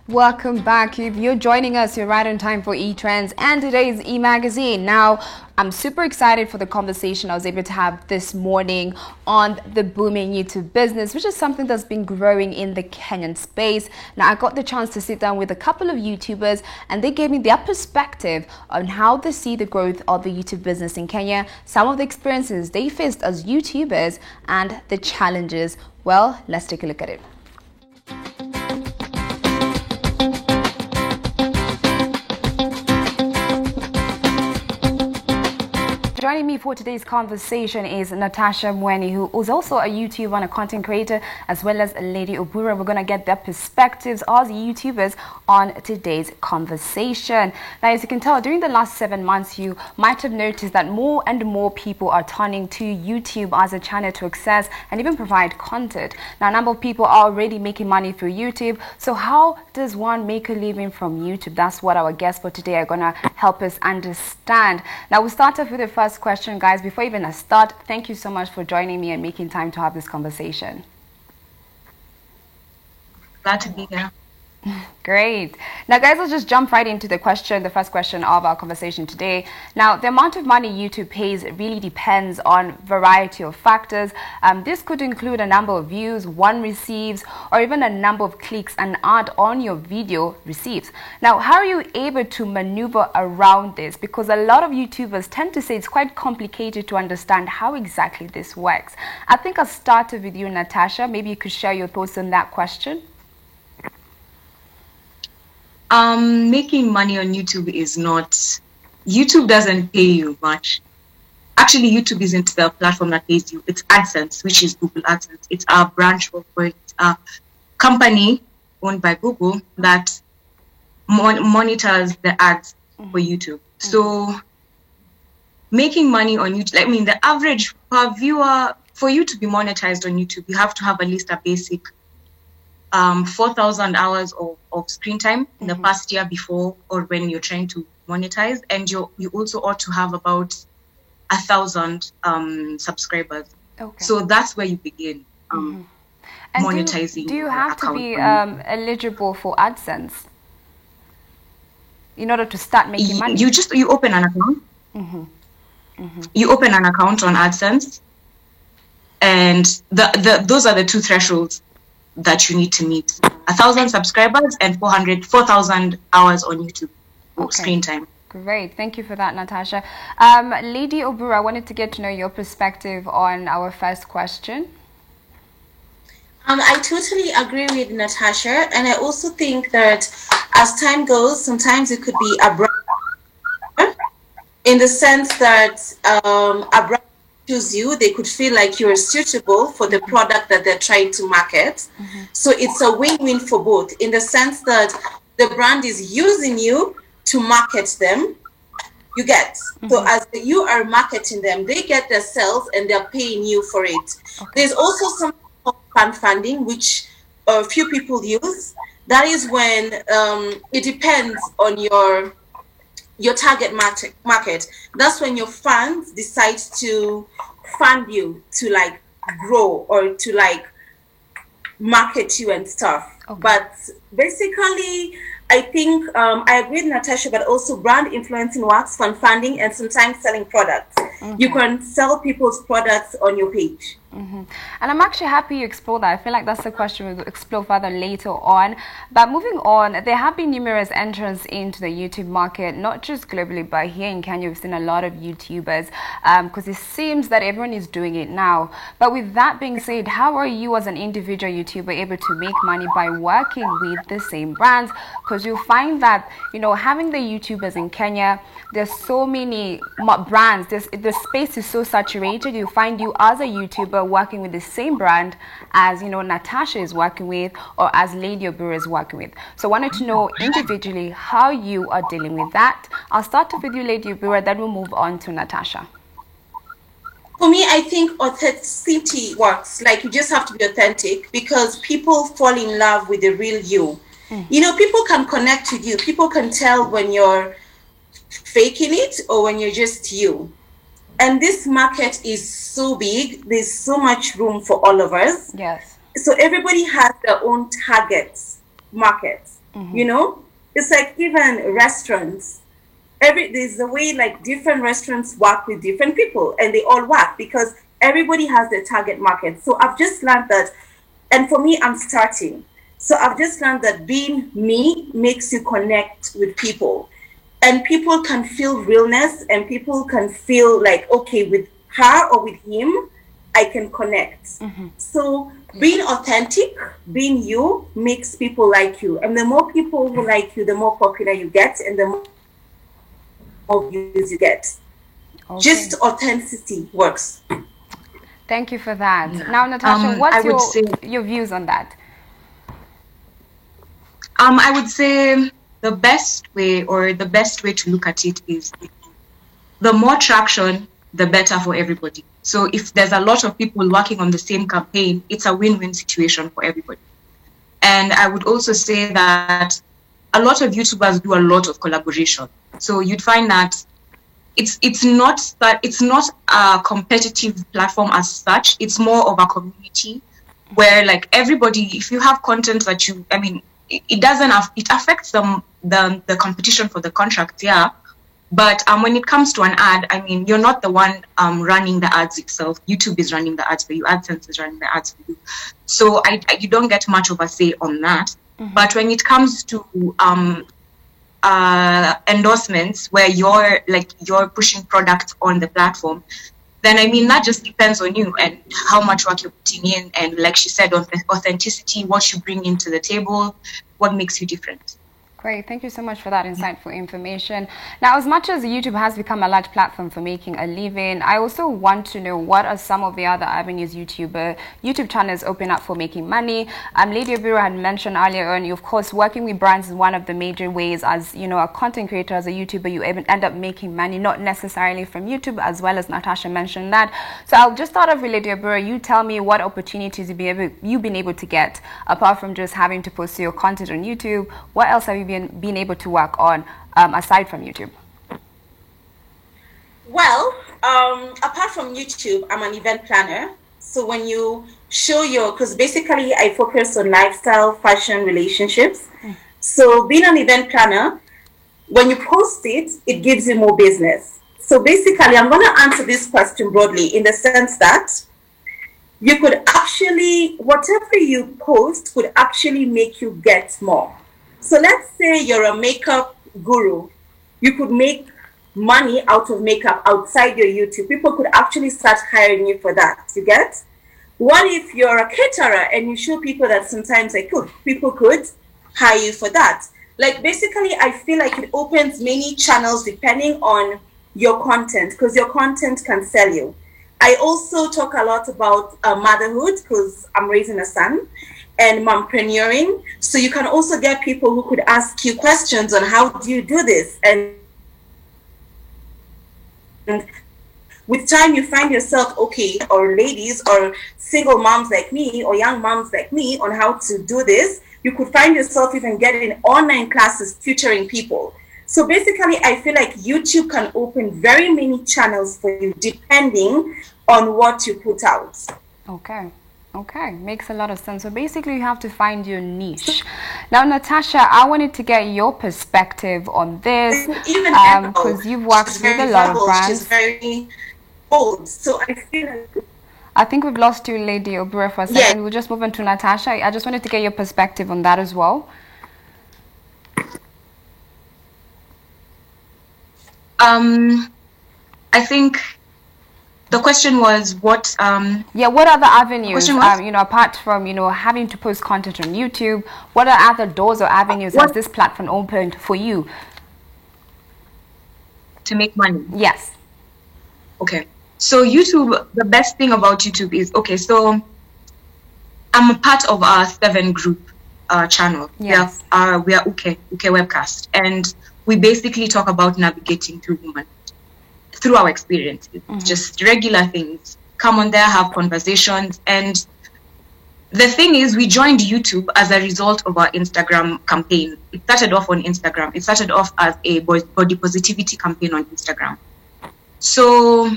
Welcome back. If you're joining us, you're right on time for eTrends and today's eMagazine. Now, I'm super excited for the conversation I was able to have this morning on the booming YouTube business, which is something that's been growing in the Kenyan space. Now, I got the chance to sit down with a couple of YouTubers and they gave me their perspective on how they see the growth of the YouTube business in Kenya, some of the experiences they faced as YouTubers and the challenges. Well, let's take a look at it. Joining me for today's conversation is Natasha Mweni, who is also a YouTuber and a content creator, as well as Lady Obura. We're going to get their perspectives as YouTubers on today's conversation. Now, as you can tell, during the last 7 months, you might have noticed that more and more people are turning to YouTube as a channel to access and even provide content. Now, a number of people are already making money through YouTube. So how does one make a living from YouTube? That's what our guests for today are going to help us understand. Now, we'll start off with the first question, guys. Before even I start, thank you so much for joining me and making time to have this conversation. Glad to be here. Great. Now, guys, let's just jump right into the first question of our conversation today. Now, the amount of money YouTube pays really depends on a variety of factors. This could include a number of views one receives, or even a number of clicks an ad on your video receives. Now, how are you able to maneuver around this? Because a lot of YouTubers tend to say it's quite complicated to understand how exactly this works. I think I'll start with you, Natasha. Maybe you could share your thoughts on that question. Making money on YouTube YouTube doesn't pay you much. Actually, YouTube isn't the platform that pays you. It's AdSense, which is Google AdSense. It's a branch for it's a company owned by Google that monitors the ads for YouTube. So making money on YouTube, I mean, the average per viewer, for you to be monetized on YouTube, you have to have at least a basic 4,000 hours of screen time in the past year before or when you're trying to monetize, and you also ought to have about 1,000 subscribers. Okay. So that's where you begin monetizing. Do you have to be eligible for AdSense in order to start making money? You open an account. You open an account on AdSense, and those are the two thresholds that you need to meet: 1,000 subscribers and 4,000 hours on YouTube screen time. Great, thank you for that, Natasha. Lady Obura, I wanted to get to know your perspective on our first question. I totally agree with Natasha, and I also think that as time goes, sometimes it could be a brand, in the sense that a brand choose you, they could feel like you're suitable for the product that they're trying to market. So it's a win-win for both, in the sense that the brand is using you to market them. You get so as you are marketing them, they get their sales and they're paying you for it. There's also some fan funding, which a few people use. That is when it depends on your target market. That's when your fans decide to fund you to like grow or to like market you and stuff. But basically, I think I agree with Natasha, but also brand influencing works, fan funding, and sometimes selling products. You can sell people's products on your page. And I'm actually happy you explored that. I feel like that's the question we'll explore further later on. But moving on, there have been numerous entrants into the YouTube market, not just globally, but here in Kenya, we've seen a lot of YouTubers because it seems that everyone is doing it now. But with that being said, how are you as an individual YouTuber able to make money by working with the same brands? Because you'll find that, you know, having the YouTubers in Kenya, there's so many brands, the space is so saturated. You find you as a YouTuber working with the same brand as, you know, Natasha is working with, or as Lady Obura is working with. So I wanted to know individually how you are dealing with that. I'll start off with you, Lady Obura, then we'll move on to Natasha. For me, I think authenticity works. Like, you just have to be authentic, because people fall in love with the real you. You know, people can connect with you. People can tell when you're faking it or when you're just you. And this market is so big, there's so much room for all of us. Yes. So everybody has their own target market, you know? It's like even restaurants. There's a way like different restaurants work with different people, and they all work because everybody has their target market. So I've just learned that, and for me, I'm starting. So I've just learned that being me makes you connect with people, and people can feel realness, and people can feel like, okay, with her or with him, I can connect. So being authentic, being you, makes people like you. And the more people who like you, the more popular you get, and the more views you get. Okay. Just authenticity works. Thank you for that. Now, Natasha, what's your views on that? I would say the best way to look at it is the more traction, the better for everybody. So if there's a lot of people working on the same campaign, it's a win-win situation for everybody. And I would also say that a lot of YouTubers do a lot of collaboration. So you'd find that it's not a competitive platform as such. It's more of a community where like everybody, if you have content that it affects the competition for the contract, yeah. But when it comes to an ad, you're not the one running the ads itself. YouTube is running the ads for you. AdSense is running the ads for you. So you don't get much of a say on that. But when it comes to endorsements where you're pushing product on the platform, then that just depends on you and how much work you're putting in, and like she said, authenticity, what you bring into the table, what makes you different. Great. Thank you so much for that insightful information. Now, as much as YouTube has become a large platform for making a living, I also want to know what are some of the other avenues YouTube channels open up for making money. Lady Obiro had mentioned earlier on, of course, working with brands is one of the major ways. As you know, a content creator, as a YouTuber, you even end up making money, not necessarily from YouTube, as well as Natasha mentioned that. So I'll just start off with Lady Obiro. You tell me what opportunities you've been able to get, apart from just having to post your content on YouTube. What else have you been able to work on aside from YouTube? Well, apart from YouTube, I'm an event planner. So when you show because basically I focus on lifestyle, fashion, relationships. So being an event planner, when you post it, it gives you more business. So basically, I'm going to answer this question broadly in the sense that you could actually, whatever you post could actually make you get more. So let's say you're a makeup guru. You could make money out of makeup outside your YouTube. People could actually start hiring you for that. You get? What if you're a caterer and you show people that sometimes people could hire you for that? Like basically, I feel like it opens many channels depending on your content, because your content can sell you. I also talk a lot about motherhood because I'm raising a son, and mompreneuring. So you can also get people who could ask you questions on how do you do this, and with time you find yourself or ladies or single moms like me or young moms like me on how to do this. You could find yourself even getting online classes tutoring people. So basically I feel like YouTube can open very many channels for you depending on what you put out. Okay, makes a lot of sense. So basically you have to find your niche. Now, Natasha, I wanted to get your perspective on this, because you've worked with a lot of brands. She's very bold, so I feel like... I think we've lost you, Lady Obiro, for a second. We'll just move on to Natasha. I just wanted to get your perspective on that as well. I think the question was what what other avenues, apart from having to post content on YouTube, what are other doors or avenues has this platform opened for you to make money? Yes. Okay, so YouTube, the best thing about YouTube is, so I'm a part of our 7 group channel. Yes. We are Uke Webcast, and we basically talk about navigating through women through our experiences. Just regular things. Come on there, have conversations, and The thing is, we joined YouTube as a result of our Instagram campaign. It started off on Instagram. It started off as a body positivity campaign on Instagram. So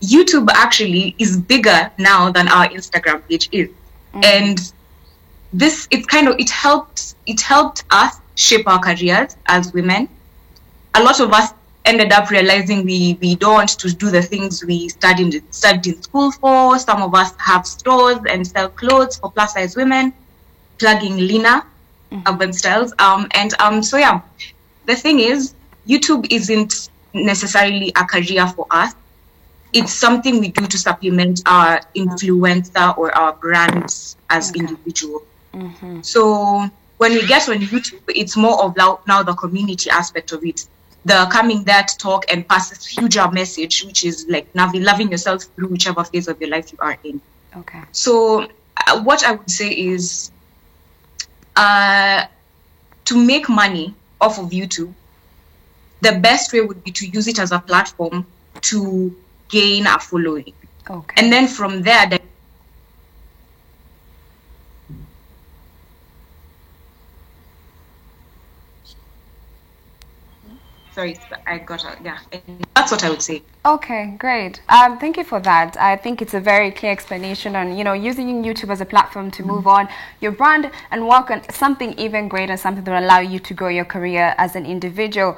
YouTube actually is bigger now than our Instagram page is. And this, it helped us shape our careers as women. A lot of us ended up realizing we don't want to do the things we studied in school for. Some of us have stores and sell clothes for plus size women, plugging Lina Urban Styles. So yeah, the thing is, YouTube isn't necessarily a career for us. It's something we do to supplement our influencer or our brands as individuals. So when we get on YouTube, it's more of now the community aspect of it. The coming there to talk and pass this huger message, which is like loving yourself through whichever phase of your life you are in. Okay. So what I would say is to make money off of YouTube, the best way would be to use it as a platform to gain a following. Okay. And then from there, sorry, I got out. Yeah, that's what I would say. Okay, great. Thank you for that. I think it's a very clear explanation on, using YouTube as a platform to move on your brand and work on something even greater, something that will allow you to grow your career as an individual.